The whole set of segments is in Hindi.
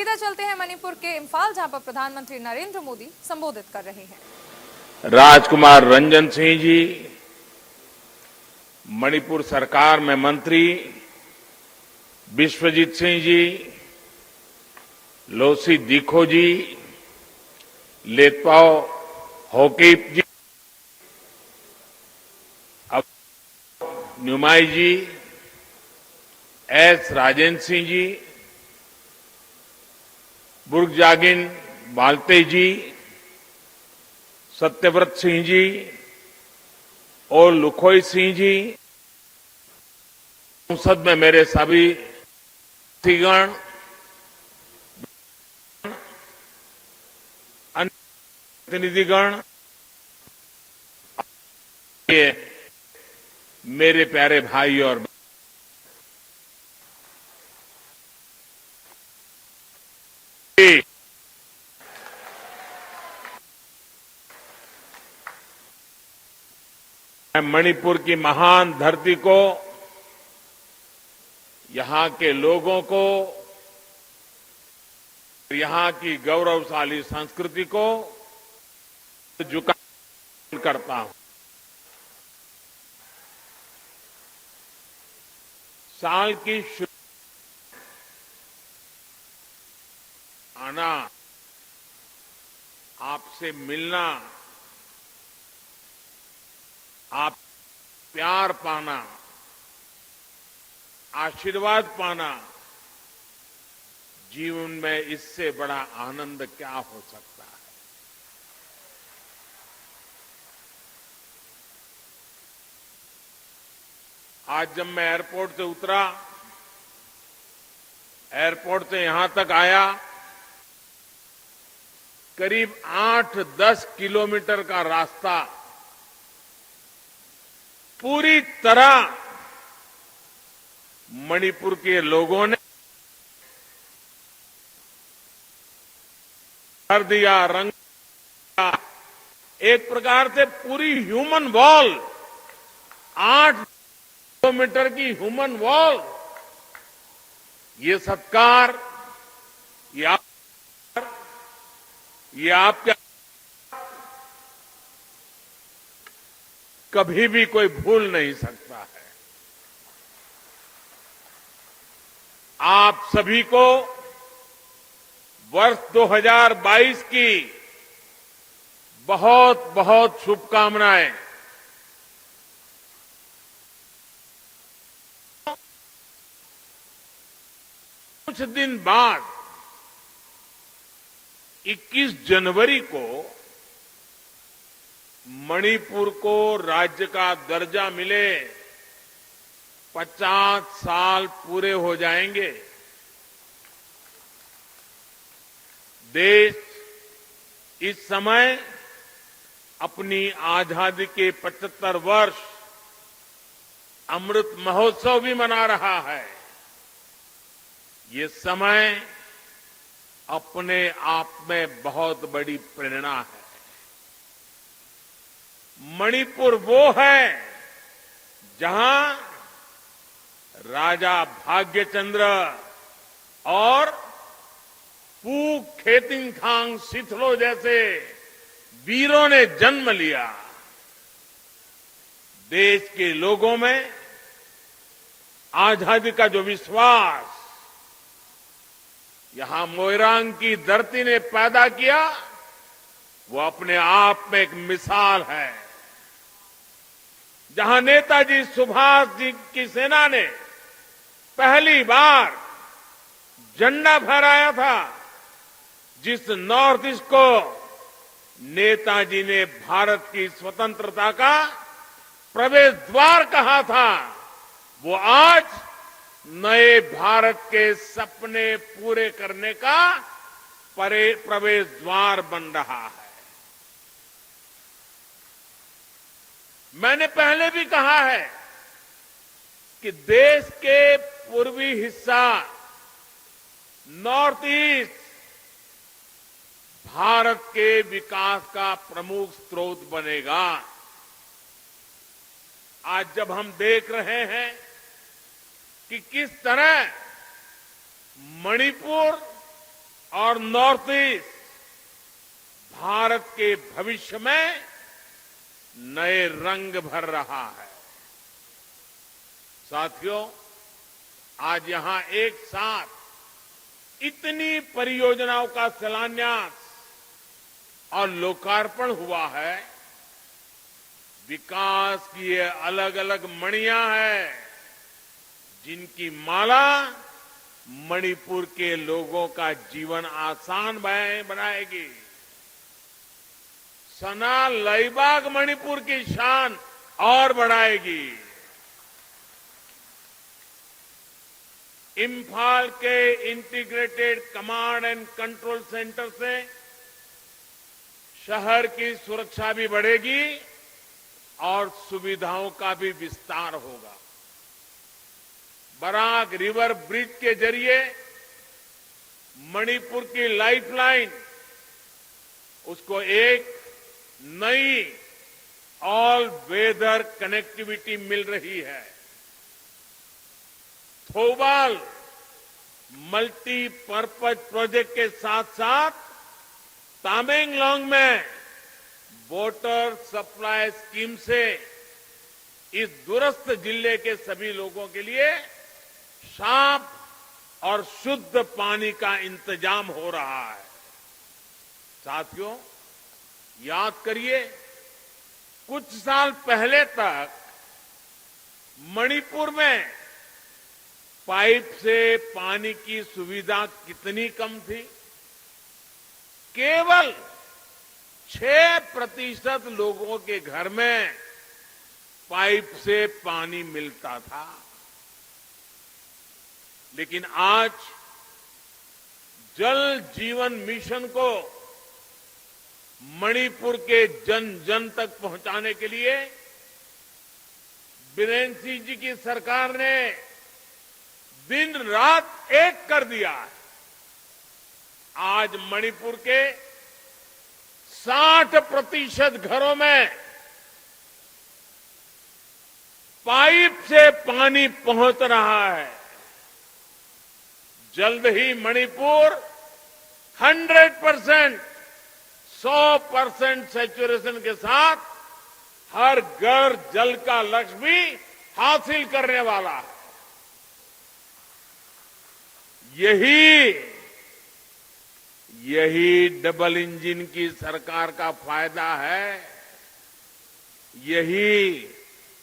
सीधा चलते हैं मणिपुर के इम्फाल, जहां पर प्रधानमंत्री नरेंद्र मोदी संबोधित कर रहे हैं। राजकुमार रंजन सिंह जी, मणिपुर सरकार में मंत्री विश्वजीत सिंह जी, लोसी दिखो जी, लेतपाओ होकीप जी, न्यूमाई जी, एस राजेंद्र सिंह जी, बुर्गजागिन बालते जी, सत्यव्रत सिंह जी और लुखोई सिंह जी, संसद में मेरे सभी साथीगण, अन्य प्रतिनिधिगण, मेरे प्यारे भाई और मैं मणिपुर की महान धरती को, यहां के लोगों को, यहां की गौरवशाली संस्कृति को झुका करता हूं। साल की आना, आपसे मिलना, आप प्यार पाना, आशीर्वाद पाना, जीवन में इससे बड़ा आनंद क्या हो सकता है। आज जब मैं एयरपोर्ट से उतरा, एयरपोर्ट से यहां तक आया, करीब 8-10 किलोमीटर का रास्ता पूरी तरह मणिपुर के लोगों ने कर दिया, रंग दिया। एक प्रकार से पूरी ह्यूमन वॉल, 8 किलोमीटर की ह्यूमन वॉल, ये सत्कार, ये आपके कभी भी कोई भूल नहीं सकता है। आप सभी को वर्ष 2022 की बहुत बहुत शुभकामनाएं। कुछ दिन बाद 21 जनवरी को मणिपुर को राज्य का दर्जा मिले 50 साल पूरे हो जाएंगे। देश इस समय अपनी आजादी के 75 वर्ष अमृत महोत्सव भी मना रहा है। ये समय अपने आप में बहुत बड़ी प्रेरणा है। मणिपुर वो है जहां राजा भाग्यचंद्र और पूक खेतिंगखांग सिथलो जैसे वीरों ने जन्म लिया। देश के लोगों में आजादी का जो विश्वास यहां मोइरांग की धरती ने पैदा किया, वो अपने आप में एक मिसाल है। जहां नेताजी सुभाष जी की सेना ने पहली बार झंडा फहराया था, जिस नॉर्थ ईस्ट को नेताजी ने भारत की स्वतंत्रता का प्रवेश द्वार कहा था, वो आज नए भारत के सपने पूरे करने का प्रवेश द्वार बन रहा है। मैंने पहले भी कहा है कि देश के पूर्वी हिस्सा नॉर्थ ईस्ट भारत के विकास का प्रमुख स्रोत बनेगा। आज जब हम देख रहे हैं कि किस तरह मणिपुर और नॉर्थ ईस्ट भारत के भविष्य में नए रंग भर रहा है। साथियों, आज यहां एक साथ इतनी परियोजनाओं का शिलान्यास और लोकार्पण हुआ है। विकास की ये अलग अलग मणियां हैं जिनकी माला मणिपुर के लोगों का जीवन आसान बनाएगी। सना लईबाग मणिपुर की शान और बढ़ाएगी। इंफाल के integrated command and control centre से शहर की सुरक्षा भी बढ़ेगी और सुविधाओं का भी विस्तार होगा। बराक रिवर ब्रिज के जरिए मणिपुर की लाइफलाइन उसको एक नई ऑल वेदर कनेक्टिविटी मिल रही है। थोबाल मल्टीपर्पज प्रोजेक्ट के साथ साथ तामेंगलोंग में वाटर सप्लाई स्कीम से इस दूरस्थ जिले के सभी लोगों के लिए साफ और शुद्ध पानी का इंतजाम हो रहा है। साथियों, याद करिए, कुछ साल पहले तक मणिपुर में पाइप से पानी की सुविधा कितनी कम थी। केवल 6% लोगों के घर में पाइप से पानी मिलता था। लेकिन आज जल जीवन मिशन को मणिपुर के जन जन तक पहुंचाने के लिए बीरेन सिंह जी की सरकार ने दिन रात एक कर दिया है। आज मणिपुर के 60% घरों में पाइप से पानी पहुंच रहा है। जल्द ही मणिपुर 100% सैचुरेशन के साथ हर घर जल का लक्ष्य भी हासिल करने वाला है। यही डबल इंजन की सरकार का फायदा है। यही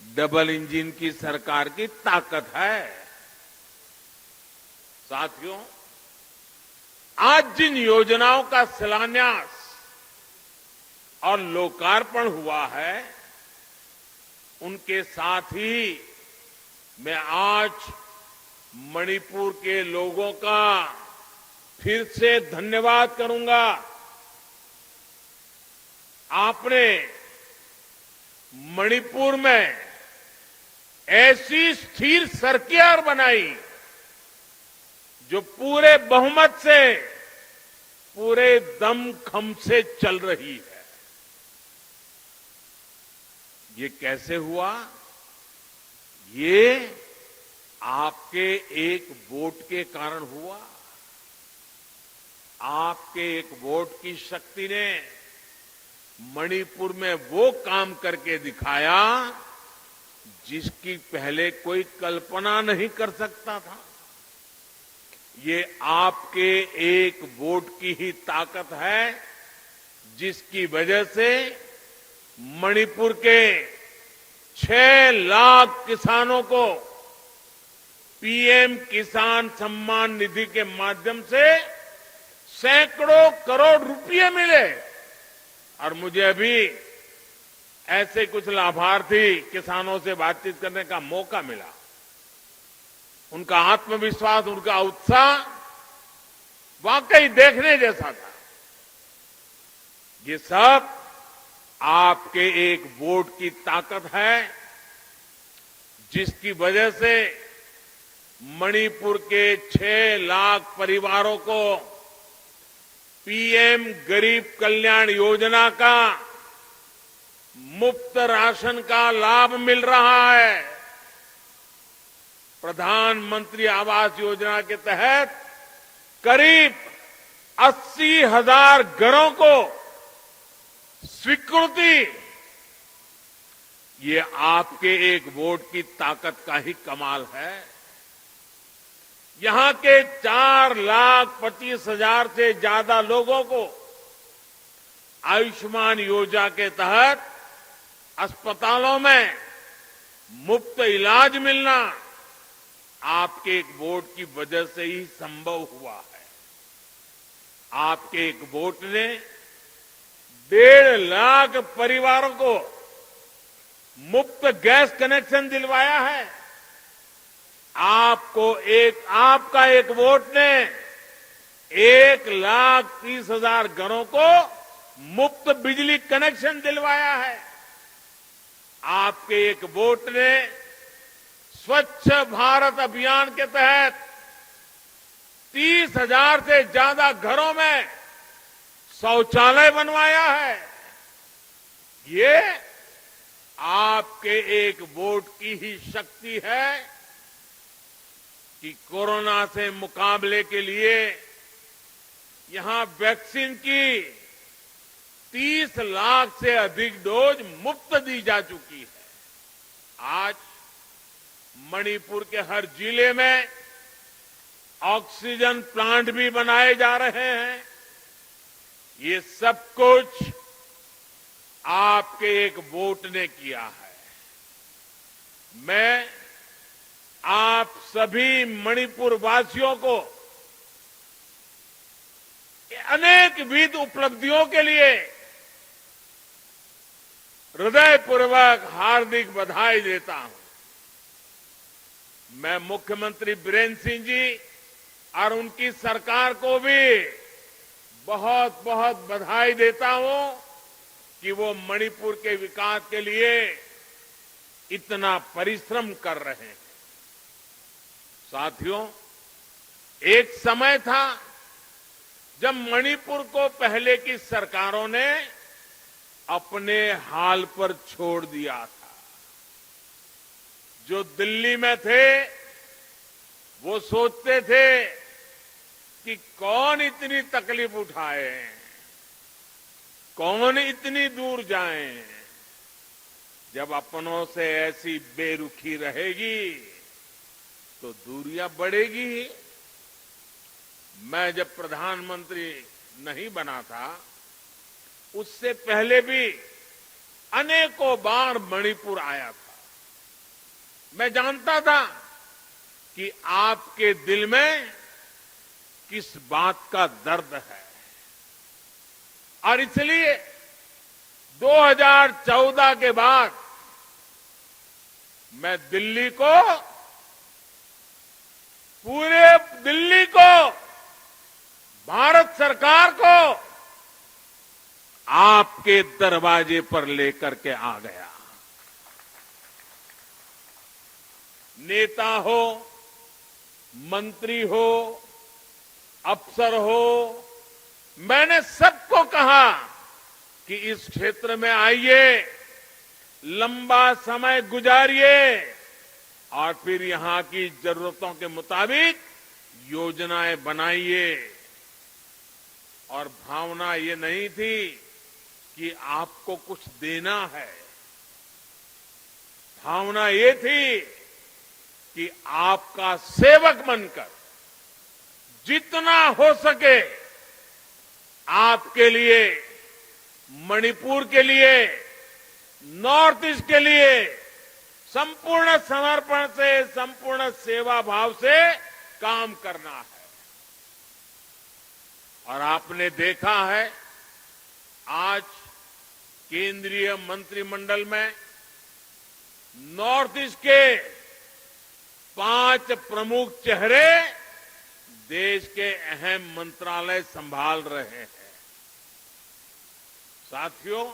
डबल इंजन की सरकार की ताकत है। साथियों, आज जिन योजनाओं का शिलान्यास और लोकार्पण हुआ है, उनके साथ ही मैं आज मणिपुर के लोगों का फिर से धन्यवाद करूंगा। आपने मणिपुर में ऐसी स्थिर सरकार बनाई जो पूरे बहुमत से, पूरे दमखम से चल रही है। ये कैसे हुआ? ये आपके एक वोट के कारण हुआ। आपके एक वोट की शक्ति ने मणिपुर में वो काम करके दिखाया जिसकी पहले कोई कल्पना नहीं कर सकता था। ये आपके एक वोट की ही ताकत है जिसकी वजह से मणिपुर के 6 लाख किसानों को पीएम किसान सम्मान निधि के माध्यम से सैकड़ों करोड़ रुपए मिले। और मुझे अभी ऐसे कुछ लाभार्थी किसानों से बातचीत करने का मौका मिला। उनका आत्मविश्वास, उनका उत्साह वाकई देखने जैसा था। ये सब आपके एक वोट की ताकत है जिसकी वजह से मणिपुर के 6 लाख परिवारों को पीएम गरीब कल्याण योजना का मुफ्त राशन का लाभ मिल रहा है। प्रधानमंत्री आवास योजना के तहत करीब 80,000 घरों को स्वीकृति, ये आपके एक वोट की ताकत का ही कमाल है। यहां के 4,25,000 से ज्यादा लोगों को आयुष्मान योजना के तहत अस्पतालों में मुफ्त इलाज मिलना आपके एक वोट की वजह से ही संभव हुआ है। आपके एक वोट ने 1.5 लाख परिवारों को मुफ्त गैस कनेक्शन दिलवाया है। आपका एक वोट ने 1,30,000 घरों को मुफ्त बिजली कनेक्शन दिलवाया है। आपके एक वोट ने स्वच्छ भारत अभियान के तहत 30,000 से ज्यादा घरों में शौचालय बनवाया है। ये आपके एक वोट की ही शक्ति है कि कोरोना से मुकाबले के लिए यहां वैक्सीन की 30 लाख से अधिक डोज मुफ्त दी जा चुकी है। आज मणिपुर के हर जिले में ऑक्सीजन प्लांट भी बनाए जा रहे हैं। ये सब कुछ आपके एक वोट ने किया है। मैं आप सभी मणिपुर वासियों को अनेकविध उपलब्धियों के लिए हृदयपूर्वक हार्दिक बधाई देता हूं। मैं मुख्यमंत्री बीरेन्द्र सिंह जी और उनकी सरकार को भी बहुत बहुत बधाई देता हूं कि वो मणिपुर के विकास के लिए इतना परिश्रम कर रहे हैं। साथियों, एक समय था जब मणिपुर को पहले की सरकारों ने अपने हाल पर छोड़ दिया था। जो दिल्ली में थे वो सोचते थे कि कौन इतनी तकलीफ उठाए, कौन इतनी दूर जाए। जब अपनों से ऐसी बेरुखी रहेगी तो दूरियां बढ़ेगी ही। मैं जब प्रधानमंत्री नहीं बना था उससे पहले भी अनेकों बार मणिपुर आया था। मैं जानता था कि आपके दिल में किस बात का दर्द है और इसलिए 2014 के बाद मैं पूरे दिल्ली को, भारत सरकार को आपके दरवाजे पर लेकर के आ गया। नेता हो, मंत्री हो, अफसर हो, मैंने सबको कहा कि इस क्षेत्र में आइए, लंबा समय गुजारिए और फिर यहां की जरूरतों के मुताबिक योजनाएं बनाइए। और भावना ये नहीं थी कि आपको कुछ देना है, भावना ये थी कि आपका सेवक बनकर जितना हो सके आपके लिए, मणिपुर के लिए, नॉर्थ ईस्ट के लिए संपूर्ण समर्पण से, संपूर्ण सेवा भाव से काम करना है। और आपने देखा है आज केंद्रीय मंत्रिमंडल में नॉर्थ ईस्ट के 5 प्रमुख चेहरे देश के अहम मंत्रालय संभाल रहे हैं। साथियों,